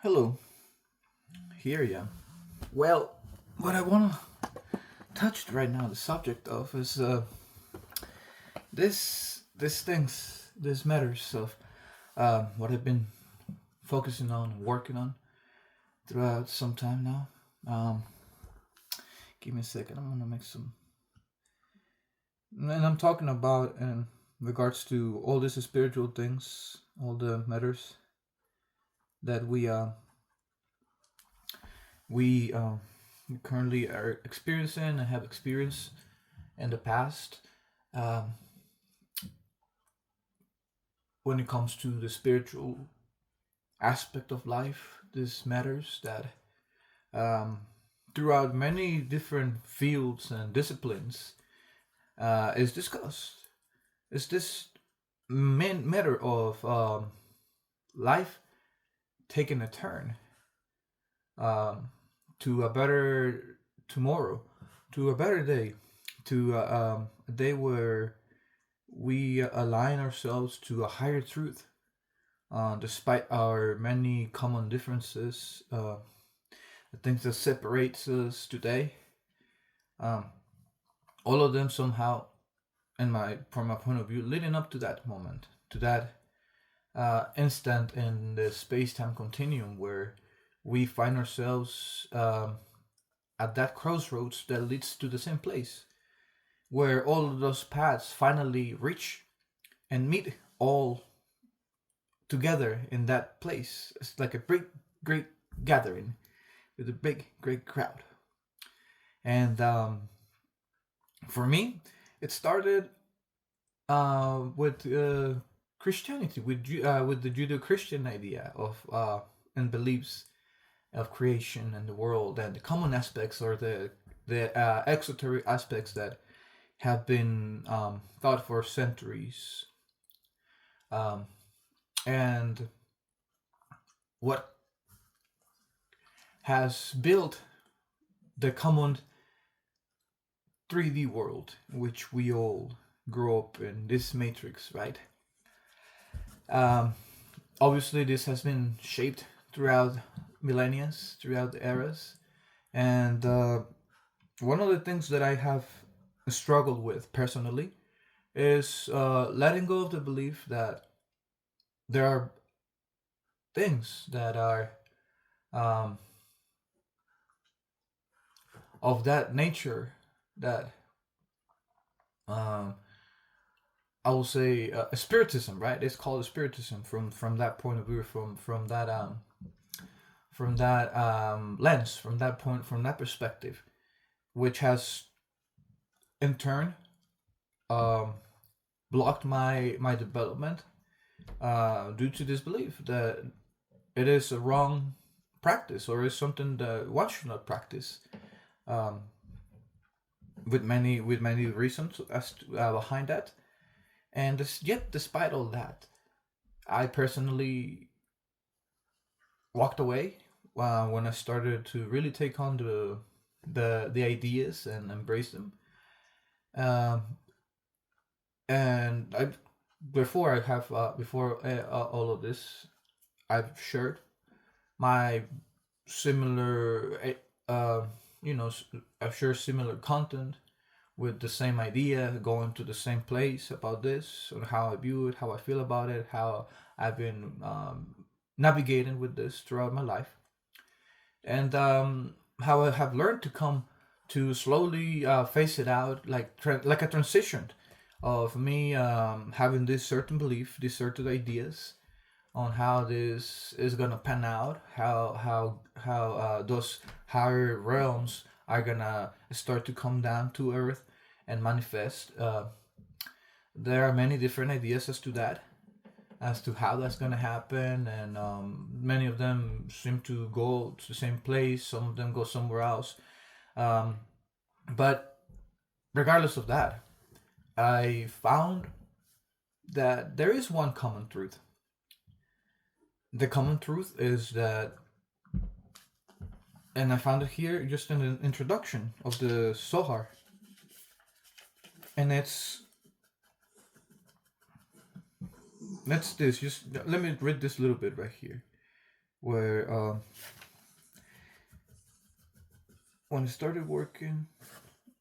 Hello, here ya. Well, what I wanna touch right now, the subject of is this matters of what I've been focusing on, working on throughout some time now. Um, Give me a second. I'm gonna make some, and I'm talking about in regards to all these spiritual things, all the matters that we currently are experiencing and have experienced in the past. Um, when it comes to the spiritual aspect of life, this matters that um, throughout many different fields and disciplines is discussed. Is this main matter of life taking a turn um, to a better tomorrow, to a better day, to a day where we align ourselves to a higher truth, despite our many common differences, the things that separates us today, um, all of them somehow, from my point of view, leading up to that moment, to that instant in the space-time continuum where we find ourselves at that crossroads that leads to the same place, where all of those paths finally reach and meet all together in that place. It's like a great gathering with a big, great crowd. And for me, it started with Christianity, with the Judeo-Christian idea of and beliefs of creation and the world, and the common aspects or the exoteric aspects that have been thought for centuries. Um, and what has built the common 3D world in which we all grow up in, this matrix, right? Um, Obviously, this has been shaped throughout millennia, throughout the eras, and one of the things that I have struggled with personally is letting go of the belief that there are things that are um, of that nature that um, I will say spiritism, right? It's called spiritism from that point of view, from that lens, from that point, from that perspective, which has in turn um, blocked my development due to this belief that it is a wrong practice or is something that one should not practice. Um, with many reasons as to, behind that, and yet despite all that, I personally walked away when I started to really take on the ideas and embrace them. Um, and I before I have before all of this, I've shared my similar you know I've shared similar content with the same idea, going to the same place about this, on how I view it, how I feel about it, how I've been navigating with this throughout my life, and how I have learned to come to slowly face it out, like a transition of me having this certain belief, these certain ideas on how this is gonna pan out, how those higher realms are gonna start to come down to earth and manifest. There are many different ideas as to that, as to how that's gonna happen, and many of them seem to go to the same place. Some of them go somewhere else. Um, but regardless of that, I found that there is one common truth. The common truth is that, and I found it here just in the introduction of the Zohar, and it's this. Just let me read this little bit right here. where when I started working,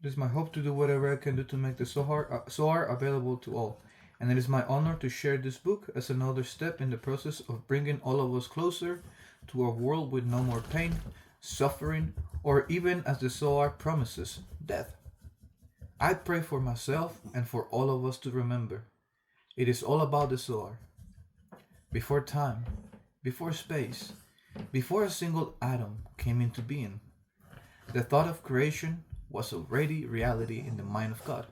it is my hope to do whatever I can do to make the Zohar available to all. And it is my honor to share this book as another step in the process of bringing all of us closer to a world with no more pain, suffering, or even, as the Zohar promises, death. I pray for myself and for all of us to remember. It is all about the Zohar. Before time, before space, before a single atom came into being, the thought of creation was already reality in the mind of God.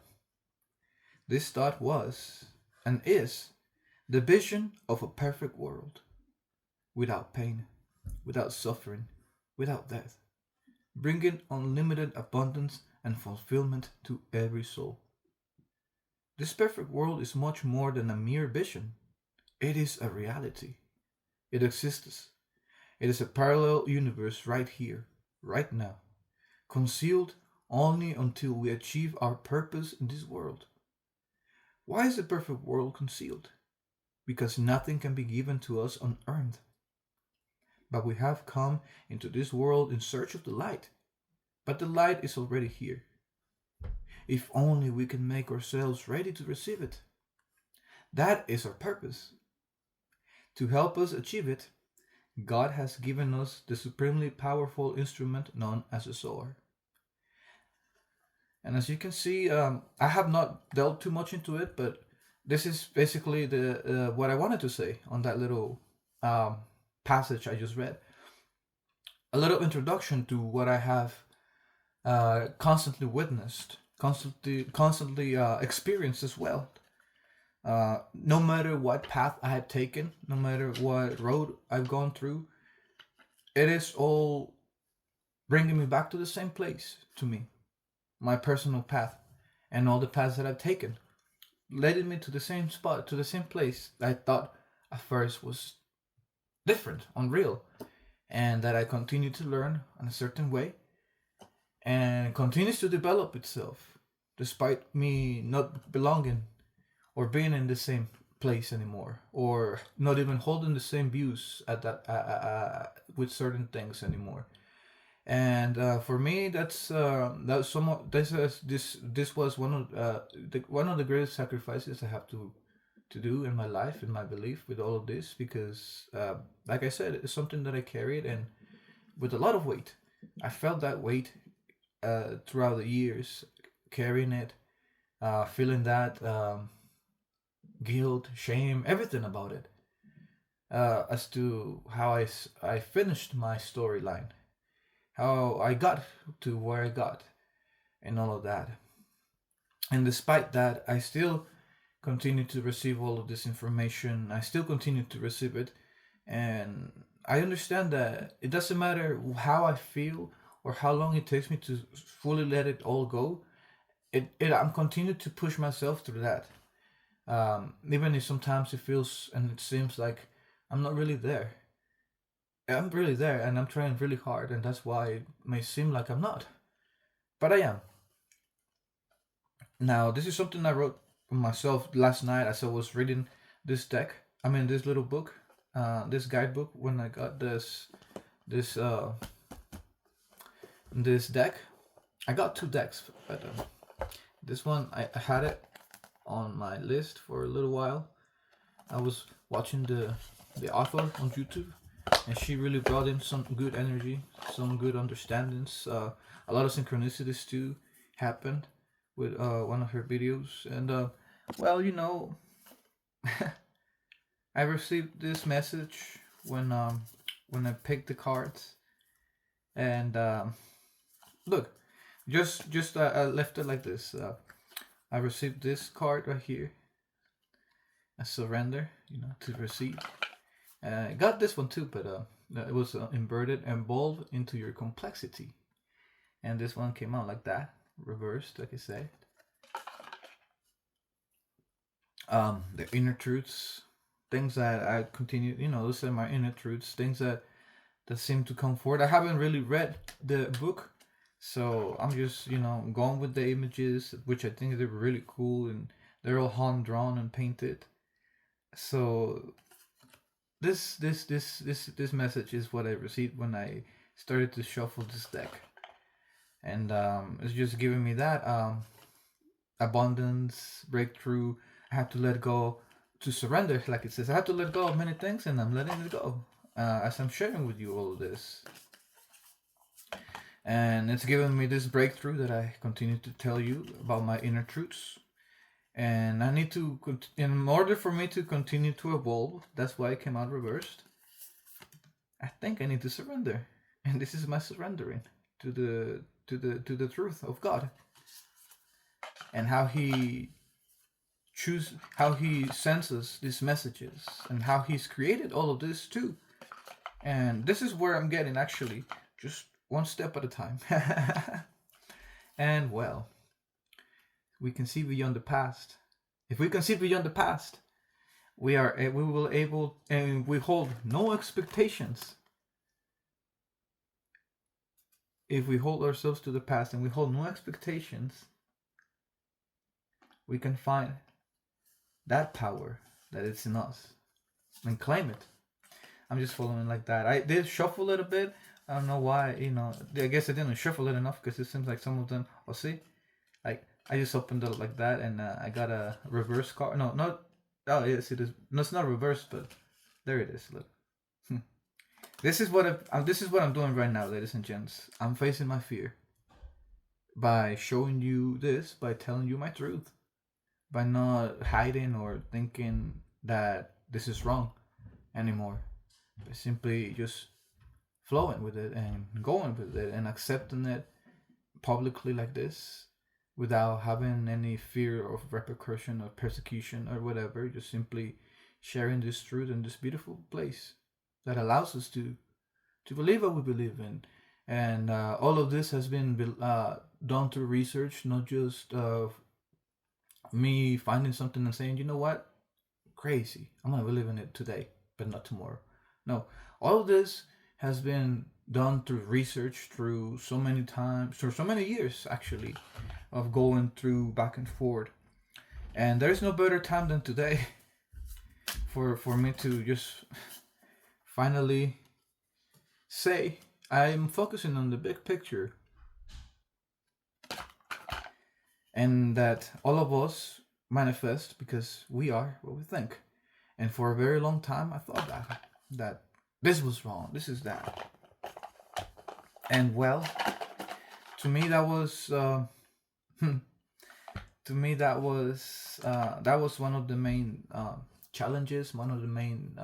This thought was, and is, the vision of a perfect world, without pain, without suffering, without death, bringing unlimited abundance and fulfillment to every soul. This perfect world is much more than a mere vision. It is a reality. It exists. It is a parallel universe right here, right now, concealed only until we achieve our purpose in this world. Why is the perfect world concealed? Because nothing can be given to us unearned. But we have come into this world in search of the light. But the light is already here. If only we can make ourselves ready to receive it. That is our purpose. To help us achieve it, God has given us the supremely powerful instrument known as a Zohar. And as you can see, I have not delved too much into it, but this is basically the what I wanted to say on that little passage I just read. A little introduction to what I have constantly witnessed, constantly experienced as well. No matter what path I have taken, no matter what road I've gone through, it is all bringing me back to the same place, to me, my personal path, and all the paths that I've taken, leading me to the same spot, to the same place I thought at first was different, unreal, and that I continue to learn in a certain way, and continues to develop itself, despite me not belonging or being in the same place anymore, or not even holding the same views at that with certain things anymore. And for me, that's somewhat this was one of the greatest sacrifices I have to do in my life, in my belief, with all of this, because like I said, it's something that I carried, and with a lot of weight. I felt that weight throughout the years, carrying it, feeling that guilt, shame, everything about it, as to how I finished my storyline, how I got to where I got, and all of that. And despite that, I still continue to receive all of this information. I still continue to receive it, and I understand that it doesn't matter how I feel or how long it takes me to fully let it all go. I'm continuing to push myself through that. Even if sometimes it feels and it seems like I'm not really there. I'm really there and I'm trying really hard, and that's why it may seem like I'm not. But I am. Now, this is something I wrote myself last night as I was reading this deck. I mean, this little book, this guidebook. When I got this this deck, I got two decks, but this one I had it on my list for a little while. I was watching the author on YouTube, and she really brought in some good energy, some good understandings. A lot of synchronicities too happened with one of her videos, and well, you know, I received this message when I picked the cards, and look, just I left it like this. I received this card right here, a surrender, to receive. I got this one too, but it was inverted and evolve into your complexity, and this one came out like that, reversed, like I said. The inner truths, things that I continue, those are my inner truths, things that seem to come forward. I haven't really read the book, so I'm just going with the images, which I think they're really cool, and they're all hand drawn and painted. So this message is what I received when I started to shuffle this deck, and it's just giving me that abundance, breakthrough. I have to let go to surrender, like it says. I have to let go of many things, and I'm letting it go as I'm sharing with you all of this. And it's given me this breakthrough that I continue to tell you about my inner truths. And I need to, in order for me to continue to evolve, that's why I came out reversed. I think I need to surrender, and this is my surrendering to the truth of God, and how He sends us these messages, and how He's created all of this too. And this is where I'm getting, actually, just one step at a time. And well, we can see beyond the past. If we can see beyond the past, we will able, and we hold no expectations. If we hold ourselves to the past and we hold no expectations, we can find that power that is in us and claim it. I'm just following like that. I did shuffle a little bit. I don't know why, I guess I didn't shuffle it enough, because it seems like some of them, see, like, I just opened it like that, and I got a reverse card. No, not, oh yes, it is. No, it's not reverse, but there it is. Look, this is what I'm doing right now, ladies and gents. I'm facing my fear by showing you this, by telling you my truth, by not hiding or thinking that this is wrong anymore. By simply just flowing with it and going with it and accepting it publicly like this, without having any fear of repercussion or persecution or whatever. Just simply sharing this truth in this beautiful place that allows us to believe what we believe in. And all of this has been done through research, not just me finding something and saying, you know what, crazy, I'm gonna believe in it today, but not tomorrow. No, all of this has been done through research, through so many times, through so many years, actually, of going through back and forth. And there's no better time than today for me to just finally say I'm focusing on the big picture, and that all of us manifest because we are what we think. And for a very long time, I thought that this was wrong, this is that. And well, to me that was that was one of the main challenges, one of the main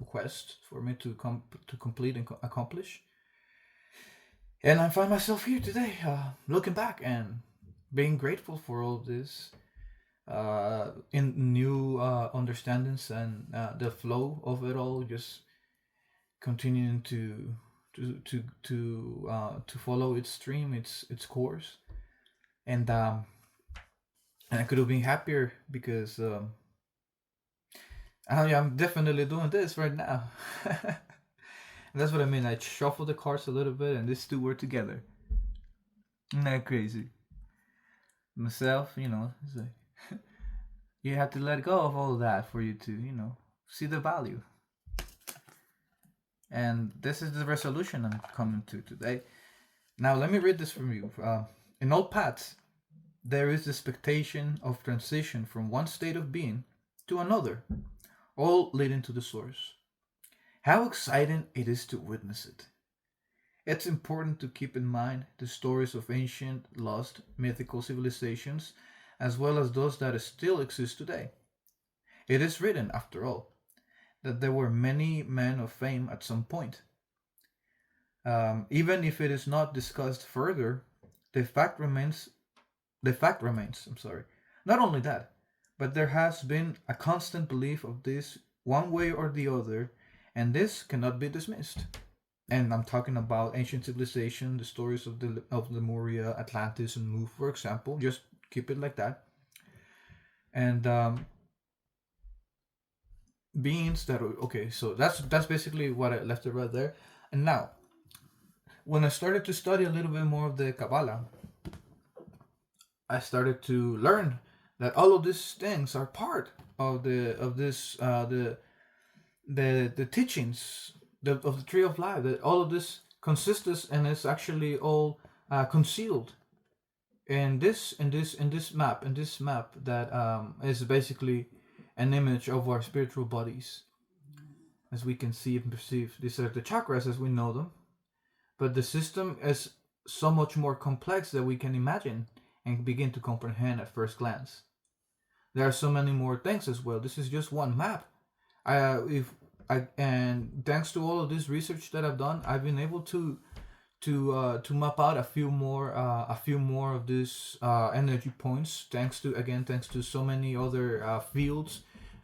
quests for me to complete and accomplish. And I find myself here today, looking back and being grateful for all this, in new understandings, and the flow of it all, just continuing to follow its stream, its course. And I could have been happier, because I'm definitely doing this right now. And that's what I mean. I shuffled the cards a little bit, and these two were together. Isn't that crazy? Myself, it's like you have to let go of all that for you to, see the value. And this is the resolution I'm coming to today. Now, let me read this from you. In all paths, there is the expectation of transition from one state of being to another, all leading to the source. How exciting it is to witness it. It's important to keep in mind the stories of ancient, lost, mythical civilizations, as well as those that still exist today. It is written, after all, that there were many men of fame at some point. Even if it is not discussed further, the fact remains. I'm sorry. Not only that, but there has been a constant belief of this one way or the other, and this cannot be dismissed. And I'm talking about ancient civilization, the stories of Lemuria, Atlantis, and Mu, for example. Just keep it like that. And beings that okay, so that's basically what I left it right there. And now, when I started to study a little bit more of the Kabbalah, I started to learn that all of these things are part of the the teachings of the tree of life, that all of this consists and is actually all concealed in this map that is basically an image of our spiritual bodies, as we can see and perceive. These are the chakras as we know them, but the system is so much more complex than we can imagine and begin to comprehend at first glance. There are so many more things as well. This is just one map. If I and thanks to all of this research that I've done, I've been able to map out a few more of these energy points. Thanks to so many other fields,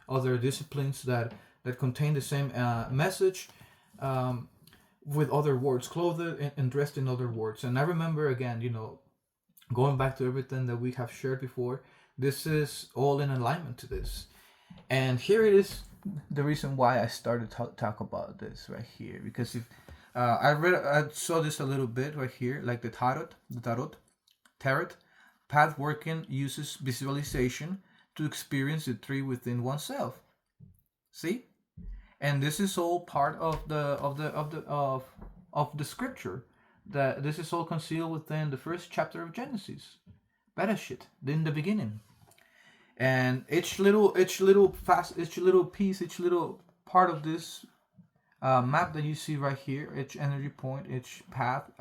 other disciplines that contain the same message, with other words, clothed and dressed in other words. And I remember again, going back to everything that we have shared before, this is all in alignment to this. And here it is, the reason why I started to talk about this right here, because if I saw this a little bit right here, like the tarot path working uses visualization to experience the tree within oneself. See, and this is all part of the scripture. That this is all concealed within the first chapter of Genesis, Bereshit, in the beginning. And each little piece, each little part of this map that you see right here, each energy point, each path,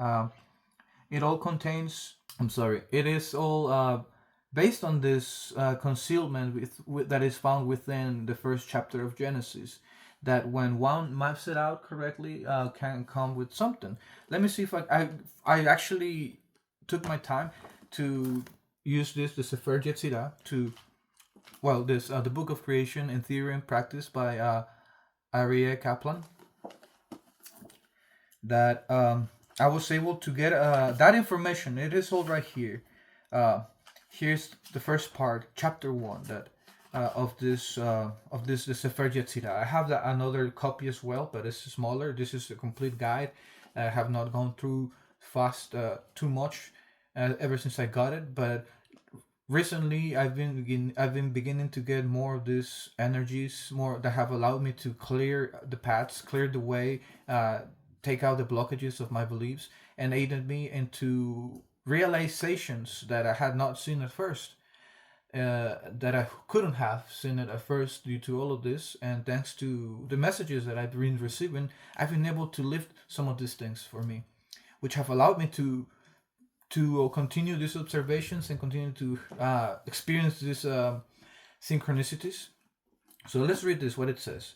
it all contains. It is all based on this concealment that is found within the first chapter of Genesis. That when one maps it out correctly, can come with something. Let me see if I actually took my time to use the Sefer Yetzirah to, this the Book of Creation in Theory and Practice by Aryeh Kaplan. That I was able to get that information. It is all right here. Here's the first part, chapter 1, that of this the Sefer Yetzirah. I have another copy as well, but it's smaller. This is a complete guide. I have not gone through fast too much ever since I got it, but recently I've been beginning to get more of these energies, more that have allowed me to clear the paths, clear the way, take out the blockages of my beliefs, and aided me into realizations that I had not seen at first. That I couldn't have seen it at first due to all of this, and thanks to the messages that I've been receiving, I've been able to lift some of these things for me, which have allowed me to continue these observations and continue to experience these synchronicities. So let's read this, what it says.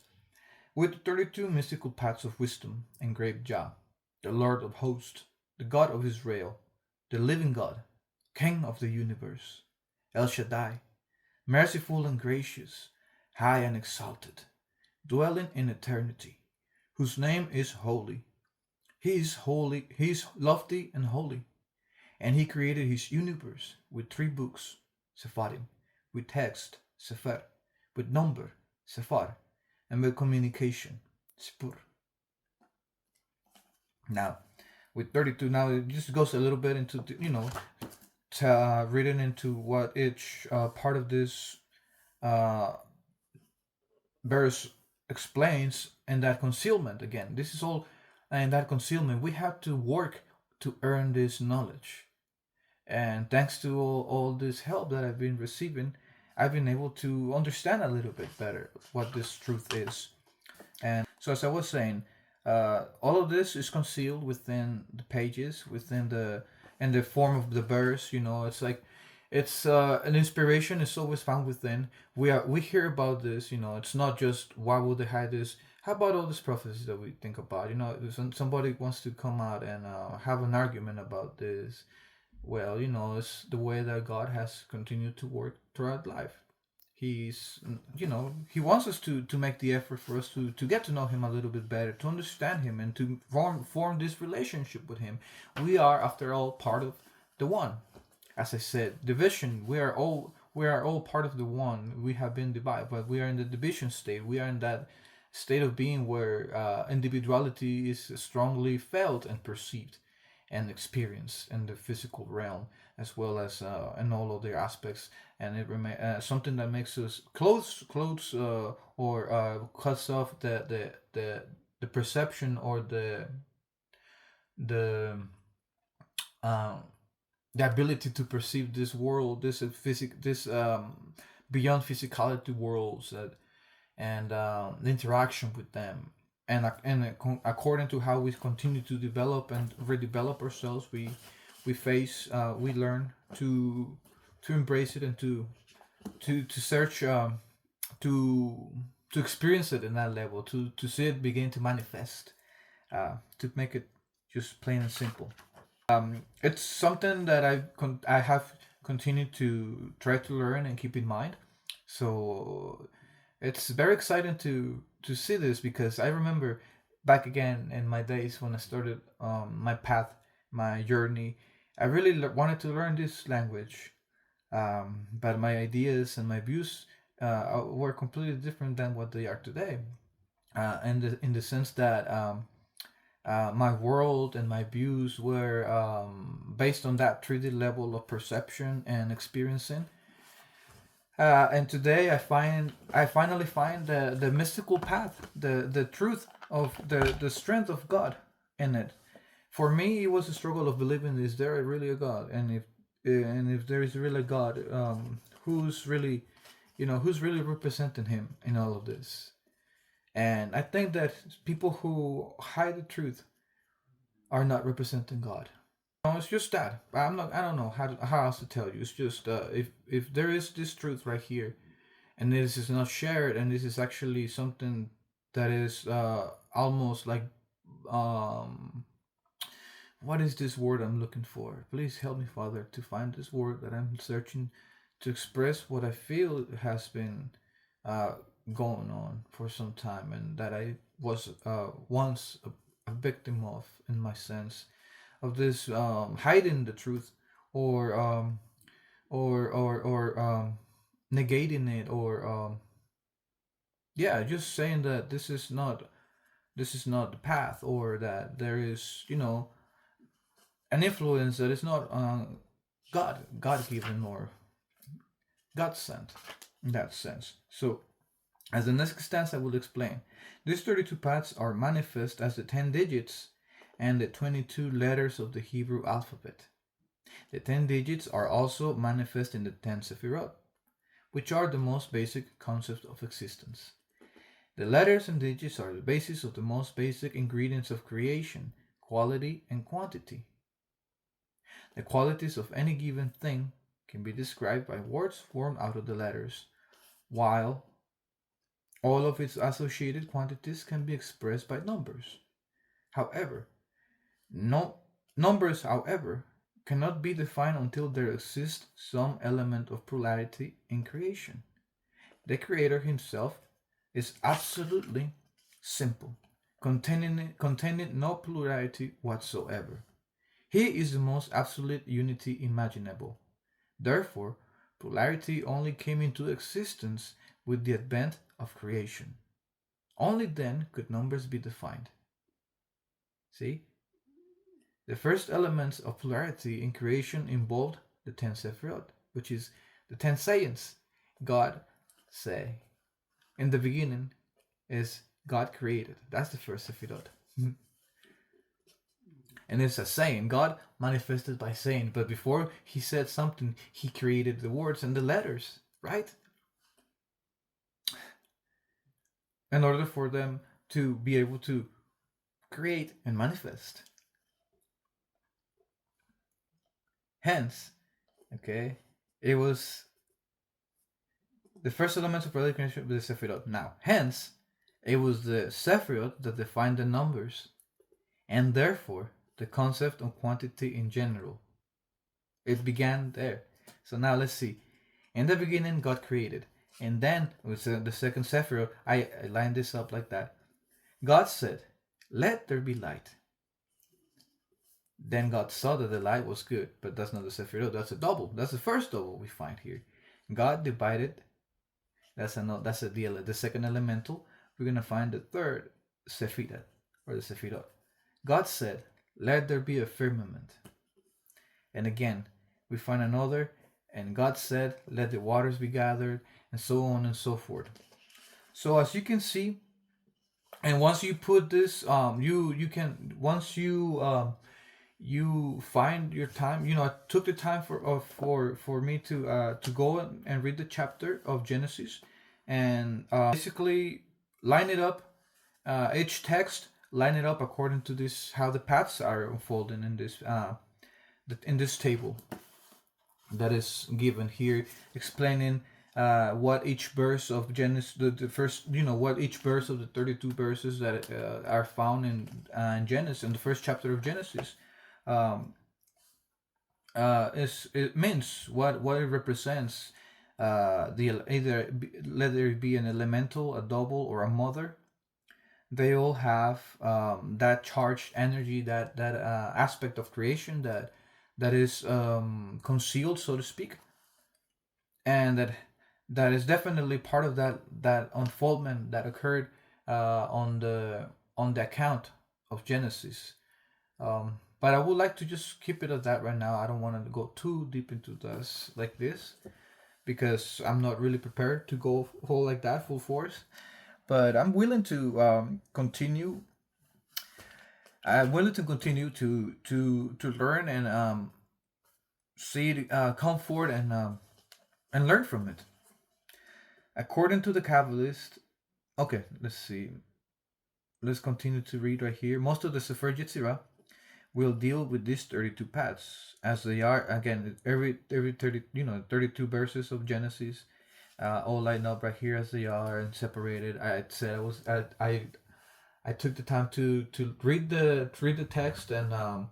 With 32 mystical paths of wisdom engraved Jah, the Lord of hosts, the God of Israel, the living God, King of the universe, El Shaddai, merciful and gracious, high and exalted, dwelling in eternity, whose name is holy. He is holy, he is lofty and holy, and he created his universe with 3 books, Sepharim, with text, Sefer, with number, Sephar, and with communication, Spur. Now, with 32, now it just goes a little bit into, written into what each part of this verse explains, and that concealment again. This is all, and that concealment, we have to work to earn this knowledge. And thanks to all this help that I've been receiving, I've been able to understand a little bit better what this truth is. And so, as I was saying, all of this is concealed within the pages, within the form of the verse. It's like it's an inspiration is always found within. We hear about this. It's not just why would they hide this. How about all these prophecies that we think about? If somebody wants to come out and have an argument about this, well, it's the way that God has continued to work throughout life. He's, he wants us to make the effort for us to get to know him a little bit better, to understand him, and to form this relationship with him. We are, after all, part of the one. As I said, division. We are all part of the one. We have been divided, but we are in the division state. We are in that state of being where individuality is strongly felt and perceived. and experience in the physical realm, as well as in all other aspects. And it remains something that makes us close or cuts off the perception or the um, the ability to perceive this world, this beyond physicality worlds, and the interaction with them. And according to how we continue to develop and redevelop ourselves, we learn to embrace it and to search to to experience it in that level, to see it begin to manifest, to make it just plain and simple. It's something that I have continued to try to learn and keep in mind. So it's very exciting to see this, because I remember back again in my days when I started my path, my journey. I really wanted to learn this language, but my ideas and my views were completely different than what they are today. In the sense that my world and my views were based on that 3D level of perception and experiencing. And today I finally find the mystical path, the truth of the strength of God in it. For me, it was a struggle of believing, is there really a God, and if there is really a God, who's really, who's really representing Him in all of this. And I think that people who hide the truth are not representing God. No, it's just that. I don't know how else to tell you. It's just if there is this truth right here, and this is not shared, and this is actually something that is almost like um what is this word I'm looking for? Please help me, Father, to find this word that I'm searching to express what I feel has been uh, going on for some time, and that I was once a victim of, in my sense of this hiding the truth, or negating it, or yeah, just saying that this is not the path, or that there is, an influence that is not God given or God sent in that sense. So, as the next stance I will explain, these 32 paths are manifest as the 10 digits and the 22 letters of the Hebrew alphabet. The 10 digits are also manifest in the 10 Sephirot, which are the most basic concepts of existence. The letters and digits are the basis of the most basic ingredients of creation, quality and quantity. The qualities of any given thing can be described by words formed out of the letters, while all of its associated quantities can be expressed by numbers. However, no numbers, however, cannot be defined until there exists some element of plurality in creation. The Creator Himself is absolutely simple, containing no plurality whatsoever. He is the most absolute unity imaginable. Therefore, plurality only came into existence with the advent of creation. Only then could numbers be defined. See? The first elements of plurality in creation involved the 10 Sephirot, which is the 10 sayings God say. In the beginning is God created. That's the first Sephirot. And it's a saying. God manifested by saying, but before He said something, He created the words and the letters, right? In order for them to be able to create and manifest. Hence, okay, it was the first element of early creation with the Sephirot. Now, hence, it was the Sephirot that defined the numbers, and therefore the concept of quantity in general. It began there. So now let's see. In the beginning, God created. And then, with the second Sephirot, I lined this up like that. God said, "Let there be light." Then God saw that the light was good. But that's not the Sephirot, that's a double. That's the first double we find here. God divided. That's the second elemental. We're going to find the third Sephirot, or the Sephirot. God said, let there be a firmament. And again, we find another, and God said, let the waters be gathered, and so on and so forth. So as you can see, and once you put this, you can, once you find your time, I took the time for me to go and read the chapter of Genesis, and basically line it up, each text, line it up according to this, how the paths are unfolding in this table that is given here, explaining what each verse of Genesis, the first, what each verse of the 32 verses that are found in Genesis, in the first chapter of Genesis, it means, what it represents. Either it be an elemental, a double, or a mother. They all have that charged energy, that aspect of creation that is concealed, so to speak, and that is definitely part of that unfoldment that occurred on the account of Genesis. But I would like to just keep it at that right now. I don't want to go too deep into this like this, because I'm not really prepared to go whole like that, full force. But I'm willing to continue. I'm willing to continue to learn and see comfort and learn from it. According to the Kabbalist, okay, let's see. Let's continue to read right here. Most of the Sefer Yetzirah will deal with these 32 paths as they are. Again, every 30, 32 verses of Genesis, all lined up right here as they are and separated. I said I took the time to read the text and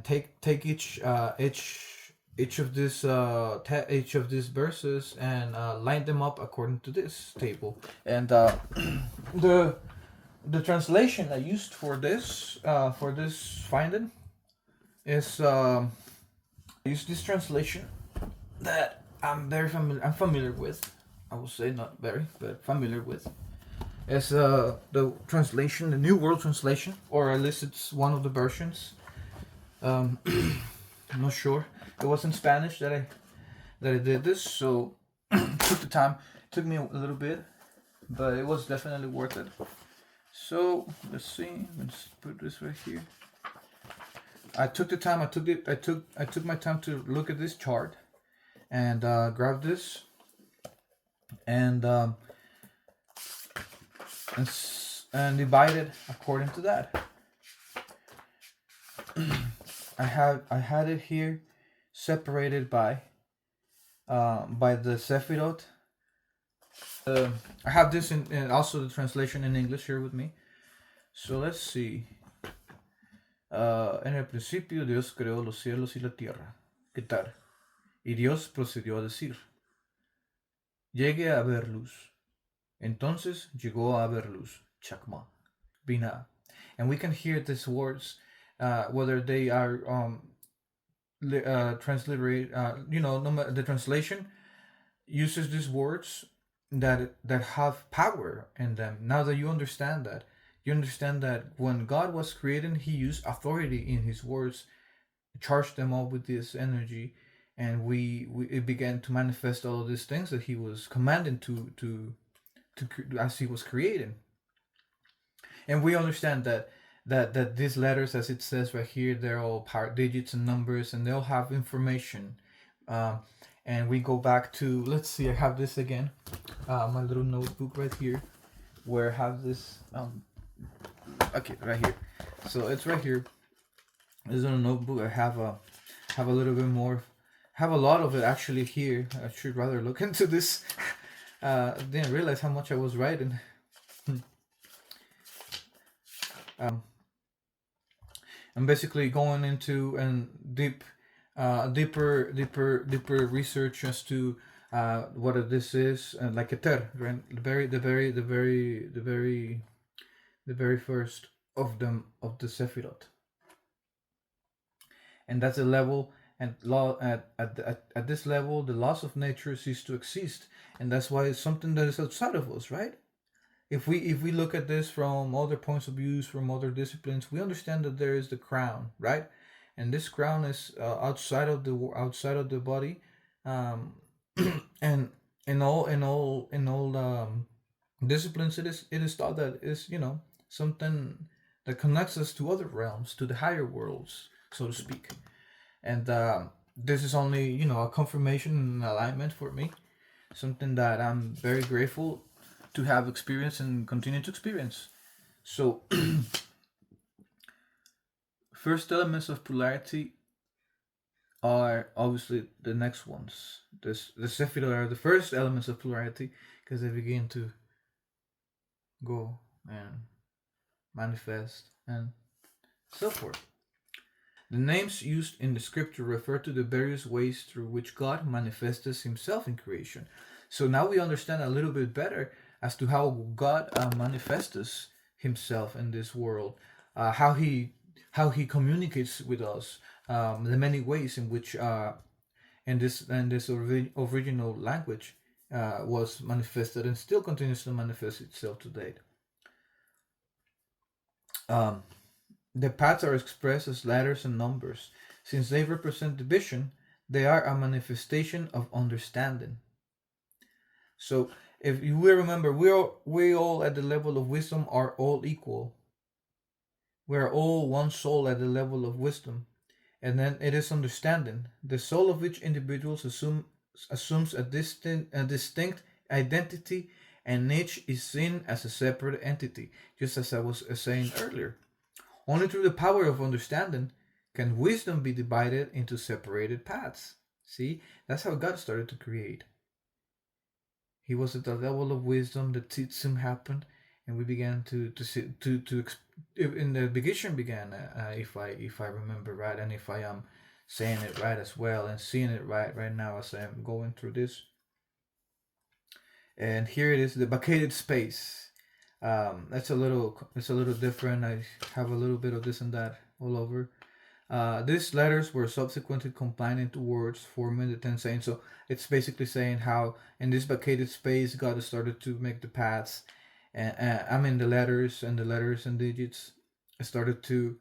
take each of these each of these verses and line them up according to this table. And the translation I used for this finding is I used this translation that I'm familiar with. I will say not very, but familiar with. It's the translation, the New World Translation, or at least it's one of the versions. I'm not sure. It was in Spanish that I did this, so took the time. It took me a little bit, but it was definitely worth it. So let's see. Let's put this right here. I took the time. I took my time to look at this chart and grab this and divide it according to that. I had it here separated by the Sefirot. I have this in also the translation in English here with me. So let's see. En el principio Dios creó los cielos y la tierra. ¿Qué tal? Y Dios procedió a decir: llegue a haber luz. Entonces llegó a haber luz. Chakma. Bina. And we can hear these words, whether they are transliterate. The translation uses these words that have power in them. Now that you understand that when God was creating, He used authority in His words, charged them all with this energy, and it began to manifest all of these things that He was commanding to as He was creating. And we understand that these letters, as it says right here, they're all digits and numbers, and they'll have information. And we go back to, let's see, I have this again, my little notebook right here, where I have this, okay, right here. So it's right here. This is a notebook. I have a little bit more, have a lot of it actually here. I should rather look into this. Didn't realize how much I was writing. I'm basically going into deeper research as to what this is, like Keter, right? The very first of them, of the Sefirot, and that's a level. And at this level, the laws of nature cease to exist, and that's why it's something that is outside of us, right? if we look at this from other points of views, from other disciplines, we understand that there is the crown, right? And this crown is outside of the body, um, and in all disciplines, it is thought that is, something that connects us to other realms, to the higher worlds, so to speak. And this is only, a confirmation and alignment for me, something that I'm very grateful to have experienced and continue to experience. So, first elements of polarity are obviously the next ones. The Sephiroth are the first elements of polarity because they begin to go and manifest and so forth. The names used in the scripture refer to the various ways through which God manifests himself in creation. So now we understand a little bit better as to how God manifests himself in this world, how he communicates with us, the many ways in which in this original language was manifested and still continues to manifest itself today. Um, the paths are expressed as letters and numbers. Since they represent division, they are a manifestation of understanding. So, if you will remember, we all at the level of wisdom are all equal. We are all one soul at the level of wisdom. And then it is understanding. The soul of each individual assumes a distinct identity, and each is seen as a separate entity, just as I was saying earlier. Only through the power of understanding can wisdom be divided into separated paths. See, that's how God started to create. He was at the level of wisdom. The tzimtzum happened, and we began to in the beginning began. If I remember right, and if I am saying it right as well, and seeing it right now as I am going through this. And here it is, the vacated space. It's a little different. I have a little bit of this and that all over. These letters were subsequently combined into words, forming the ten sayings. So it's basically saying how in this vacated space, God started to make the paths, and the letters and digits started to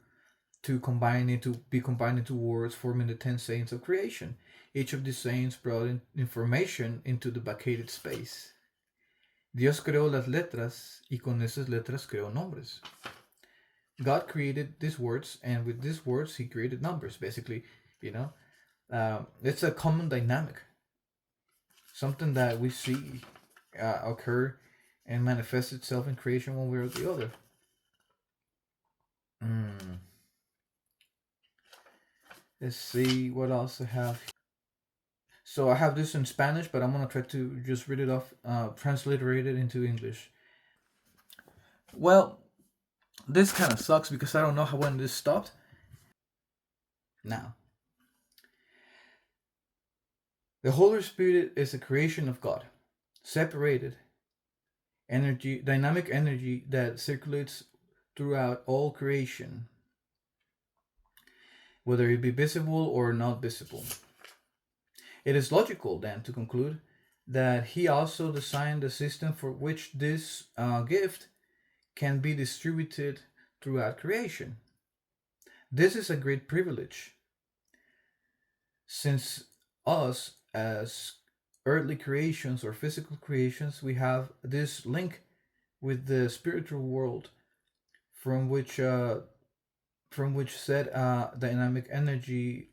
combine into be combined into words, forming the ten sayings of creation. Each of these sayings brought in information into the vacated space. Dios creó las letras y con esas letras creó nombres. God created these words, and with these words, He created numbers. Basically, you know, it's a common dynamic, something that we see occur and manifest itself in creation one way or the other. Mm. Let's see what else I have. So I have this in Spanish, but I'm gonna try to just read it off, transliterate it into English. Well, this kind of sucks because I don't know when this stopped. Now, the Holy Spirit is a creation of God, separated energy, dynamic energy that circulates throughout all creation, whether it be visible or not visible. It is logical then to conclude that He also designed the system for which this gift can be distributed throughout creation. This is a great privilege, since us as earthly creations or physical creations, we have this link with the spiritual world, from which said dynamic energy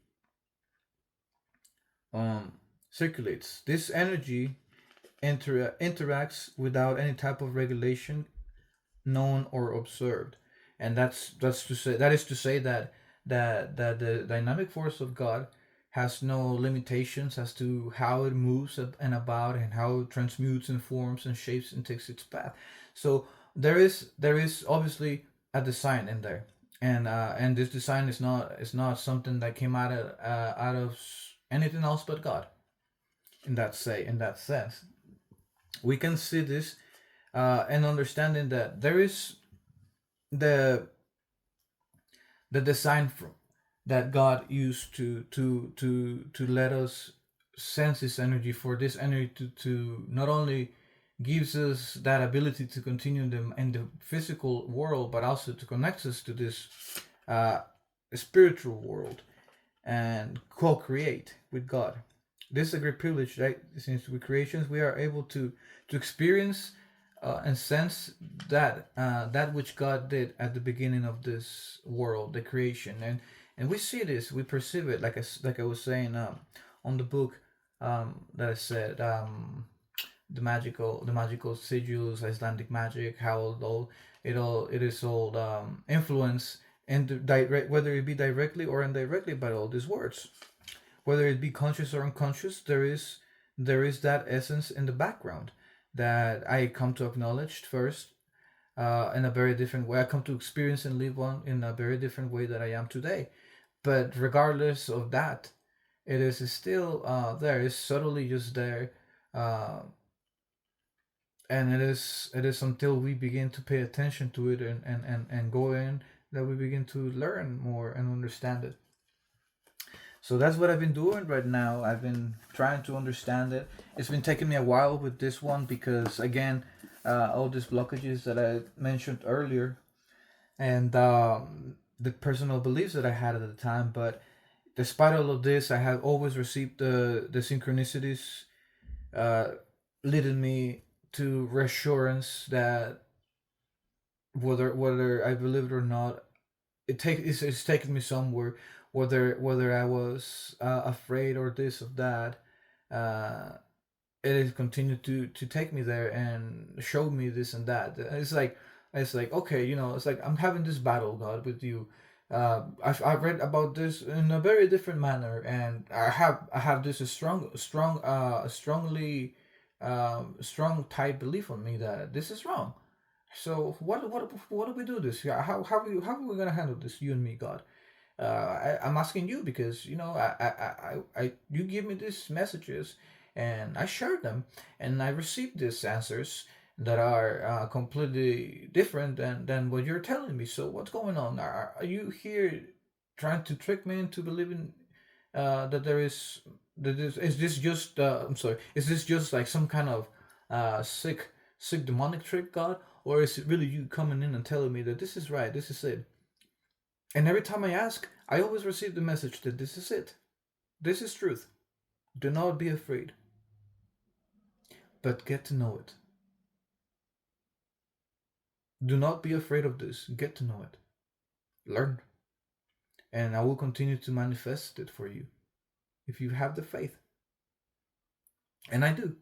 circulates. This energy interacts without any type of regulation known or observed, and that is to say that the dynamic force of God has no limitations as to how it moves and about, and how it transmutes and forms and shapes and takes its path. So there is obviously a design in there, and this design is not something that came out of anything else but God. In that sense, we can see this, and understanding that there is the the design from that God used to let us sense this energy, for this energy to not only gives us that ability to continue them in the physical world, but also to connect us to this uh, spiritual world and co-create with God. This is a great privilege, right? Since we creations, we are able to experience and sense that which God did at the beginning of this world, the creation, and we see this, we perceive it, like I was saying on the book that I said, the magical sigils, Icelandic magic, how it is all influenced and direct, whether it be directly or indirectly by all these words, whether it be conscious or unconscious. There is that essence in the background that I come to acknowledge first, in a very different way. I come to experience and live on in a very different way that I am today. But regardless of that, it is still there. It's subtly just there, uh, and it is until we begin to pay attention to it and go in that we begin to learn more and understand it. So that's what I've been doing right now. I've been trying to understand it. It's been taking me a while with this one because, again, all these blockages that I mentioned earlier and the personal beliefs that I had at the time. But despite all of this, I have always received the synchronicities uh, leading me to reassurance that whether I believe it or not, it's taken me somewhere. Whether I was afraid or this or that, uh, it has continued to take me there and show me this and that. It's like okay, it's like I'm having this battle, God, with you. I've read about this in a very different manner, and I have this strong tight belief on me that this is wrong. So what do we do this? Yeah, how are we gonna handle this? You and me, God. I'm asking you because you give me these messages and I share them and I receive these answers that are completely different than what you're telling me. So what's going on? Are you here trying to trick me into believing that there is this just I'm sorry, is this just like some kind of sick demonic trick, God, or is it really you coming in and telling me that this is right, this is it? And every time I ask, I always receive the message that this is it. This is truth. Do not be afraid, but get to know it. Do not be afraid of this. Get to know it. Learn. And I will continue to manifest it for you if you have the faith. And I do,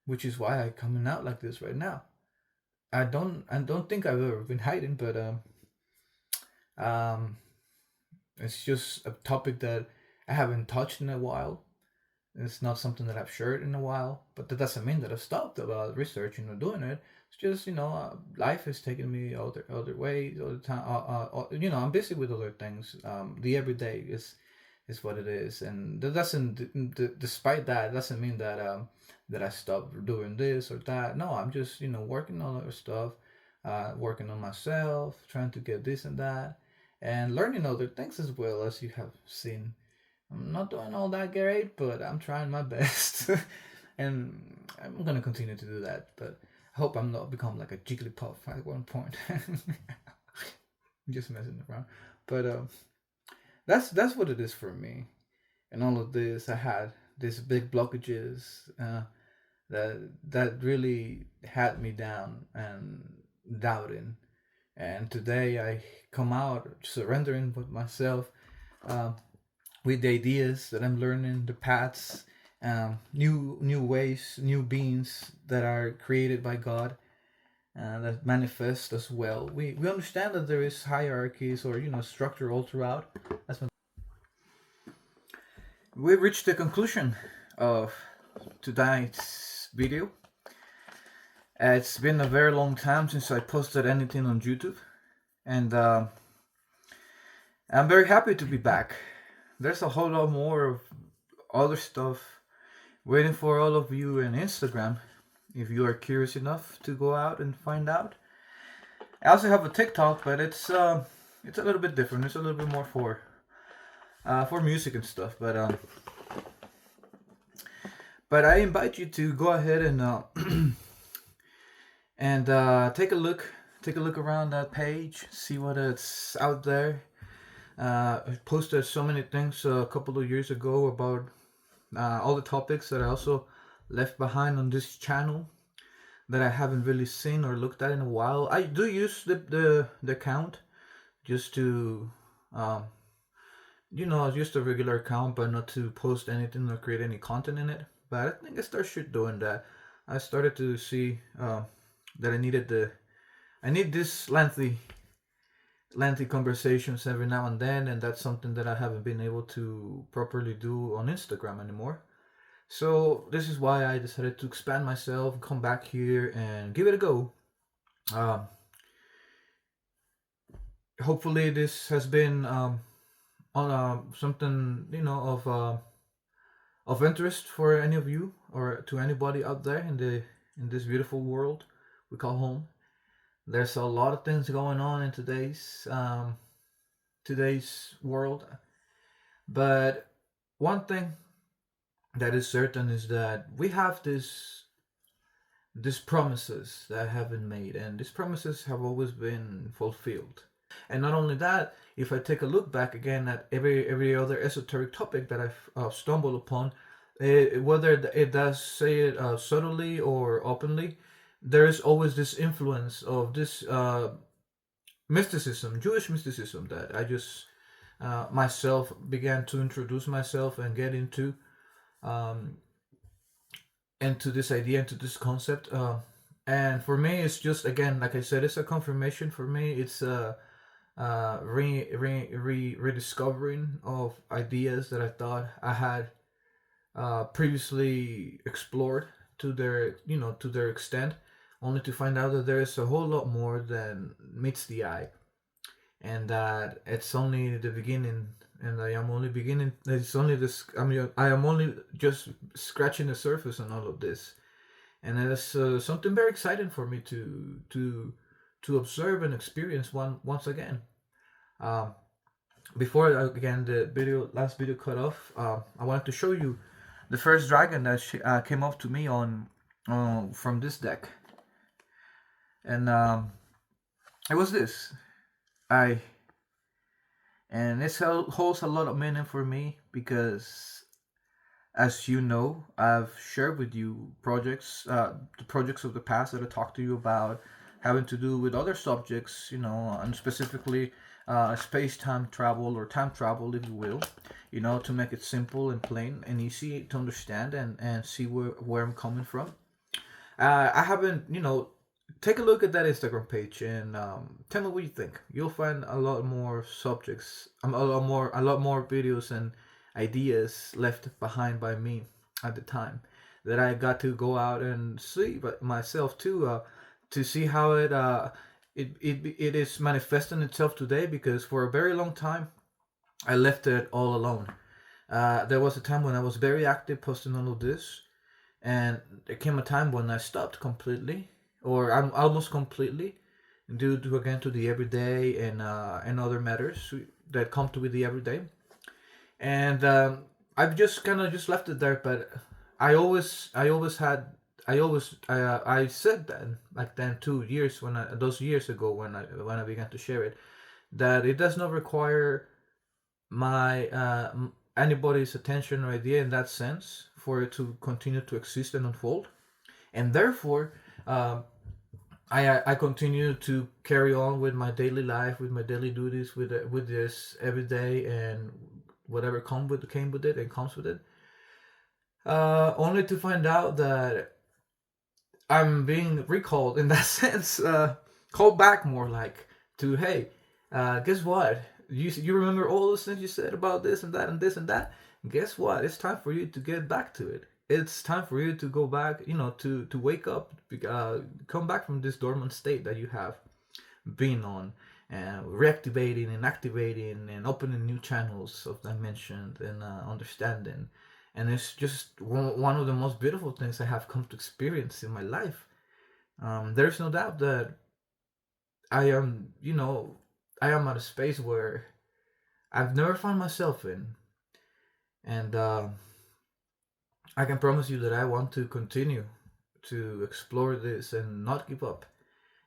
which is why I'm coming out like this right now. I don't think I've ever been hiding, but um, it's just a topic that I haven't touched in a while. It's not something that I've shared in a while, but that doesn't mean that I've stopped about researching or doing it. It's just life has taken me other ways all the time. I'm busy with other things. The everyday is what it is, and that doesn't. Despite that, doesn't mean that I stopped doing this or that. No, I'm just working on other stuff, working on myself, trying to get this and that, and learning other things as well, as you have seen. I'm not doing all that great, but I'm trying my best, and I'm gonna continue to do that. But I hope I'm not become like a Jigglypuff at one point. Just messing around, but that's what it is for me. And all of this, I had these big blockages that really had me down and doubting. And today I come out surrendering with myself. Um, with the ideas that I'm learning, the paths, new ways, new beings that are created by God, that manifest as well. We understand that there is hierarchies or structure all throughout. That's what we've reached the conclusion of tonight's video. It's been a very long time since I posted anything on YouTube, and I'm very happy to be back. There's a whole lot more of other stuff waiting for all of you on Instagram if you are curious enough to go out and find out. I also have a TikTok, but it's a little bit different. It's a little bit more for music and stuff. But I invite you to go ahead and and take a look around that page, see what it's out there. I posted so many things a couple of years ago about all the topics that I also left behind on this channel that I haven't really seen or looked at in a while. I do use the account just to um, just a regular account, but not to post anything or create any content in it. But I think I started doing that. I started to see that I need this lengthy conversations every now and then, and that's something that I haven't been able to properly do on Instagram anymore. So this is why I decided to expand myself, come back here, and give it a go. Um, Hopefully, this has been on something of interest for any of you or to anybody out there in this beautiful world we call home. There's a lot of things going on in today's world, but one thing that is certain is that we have these promises that have been made, and these promises have always been fulfilled. And not only that, if I take a look back again at every other esoteric topic that I've stumbled upon, whether it does say it subtly or openly, there is always this influence of this mysticism, Jewish mysticism, that I just myself began to introduce myself and get um, into this idea, into this concept. And for me, it's just again, like I said, it's a confirmation. For me, it's a rediscovering of ideas that I thought I had previously explored to their extent, only to find out that there is a whole lot more than meets the eye, and that it's only the beginning. And I am only beginning. It's only this. I mean, I am only just scratching the surface on all of this, and it's something very exciting for me to observe and experience once again. Um, Before again the last video cut off, I wanted to show you the first dragon that came up to me on from this deck, and it was this. I and this holds a lot of meaning for me because, as you know, I've shared with you the projects of the past that I talked to you about, having to do with other subjects, and specifically space-time travel or time travel, if you will, to make it simple and plain and easy to understand and see where I'm coming from. I haven't, take a look at that Instagram page and tell me what you think. You'll find a lot more subjects, a lot more videos and ideas left behind by me at the time that I got to go out and see, but myself too, to see how it is manifesting itself today. Because for a very long time, I left it all alone. There was a time when I was very active posting all of this, and there came a time when I stopped completely, or I'm almost completely, due to again to the everyday and other matters that come to with the everyday, and I've just kind of just left it there. But I always had. I said then, like then 2 years those years ago when I began to share it, that it does not require my anybody's attention or idea in that sense for it to continue to exist and unfold, and therefore um, I continue to carry on with my daily life, with my daily duties, with this every day and whatever came with it and comes with it, only to find out that I'm being recalled in that sense, called back more like to, hey, guess what? You remember all those things you said about this and that and this and that? Guess what? It's time for you to get back to it. It's time for you to go back, to wake up, come back from this dormant state that you have been on, and reactivating and activating and opening new channels of dimension and understanding. And it's just one of the most beautiful things I have come to experience in my life. There's no doubt that I am, I am at a space where I've never found myself in, and I can promise you that I want to continue to explore this and not give up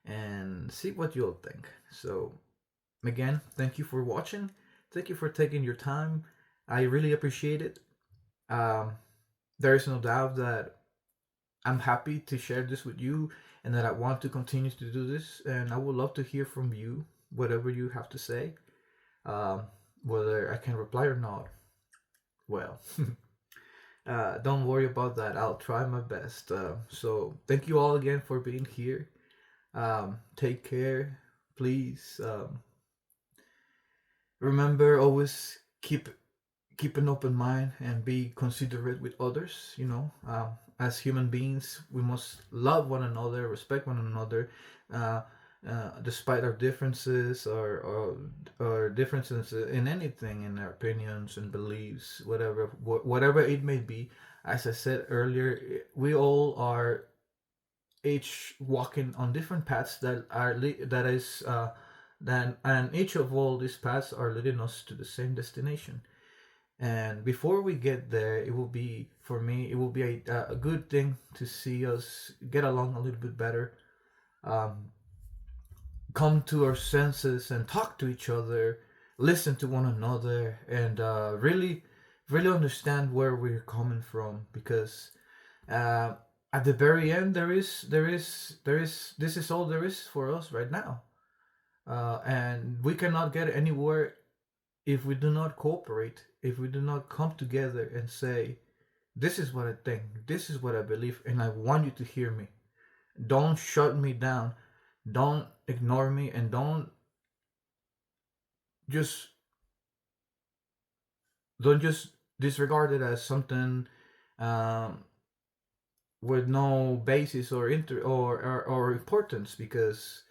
and see what you'll think. So again, thank you for watching. Thank you for taking your time. I really appreciate it. Um, there is no doubt that I'm happy to share this with you and that I want to continue to do this. And I would love to hear from you, whatever you have to say. Um, whether I can reply or not, well, don't worry about that. I'll try my best. So, thank you all again for being here. Take care. Please remember, always keep an open mind and be considerate with others. As human beings, we must love one another, respect one another, uh, despite our differences or differences in anything, in our opinions and beliefs, whatever it may be. As I said earlier, we all are each walking on different paths that are that is then and each of all these paths are leading us to the same destination. And before we get there, it will be, for me, it will be a good thing to see us get along a little bit better, um, come to our senses and talk to each other, listen to one another, and really understand where we're coming from. Because uh, at the very end, this is all there is for us right now, and we cannot get anywhere if we do not cooperate, if we do not come together and say, this is what I think, this is what I believe, and I want you to hear me. Don't shut me down, don't ignore me, and just don't just disregard it as something um, with no basis or or importance, because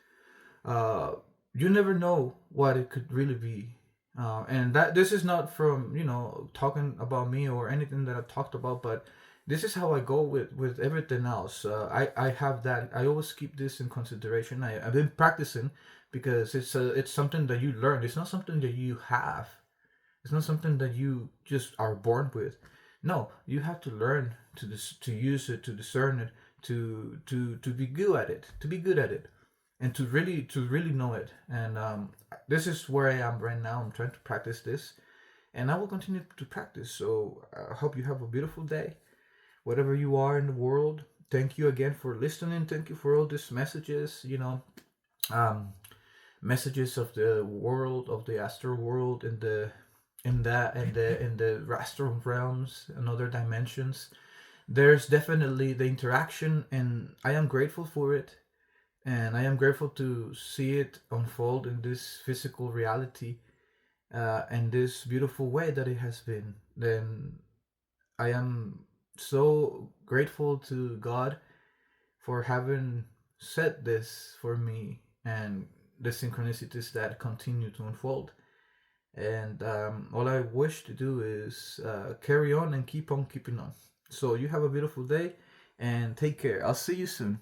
uh, you never know what it could really be. And that this is not from talking about me or anything that I've talked about, but this is how I go with everything else. I have that. I always keep this in consideration. I've been practicing because it's something that you learn. It's not something that you have. It's not something that you just are born with. No, you have to learn to use it, to discern it, to be good at it, and to really know it. And this is where I am right now. I'm trying to practice this, and I will continue to practice. So I hope you have a beautiful day, whatever you are in the world. Thank you again for listening. Thank you for all these messages. Um, Messages of the world, of the astral world, in the astral realms and other dimensions. There's definitely the interaction, and I am grateful for it. And I am grateful to see it unfold in this physical reality, and this beautiful way that it has been. Then I am so grateful to God for having said this for me, and the synchronicities that continue to unfold. And all I wish to do is carry on and keep on keeping on. So you have a beautiful day and take care. I'll see you soon.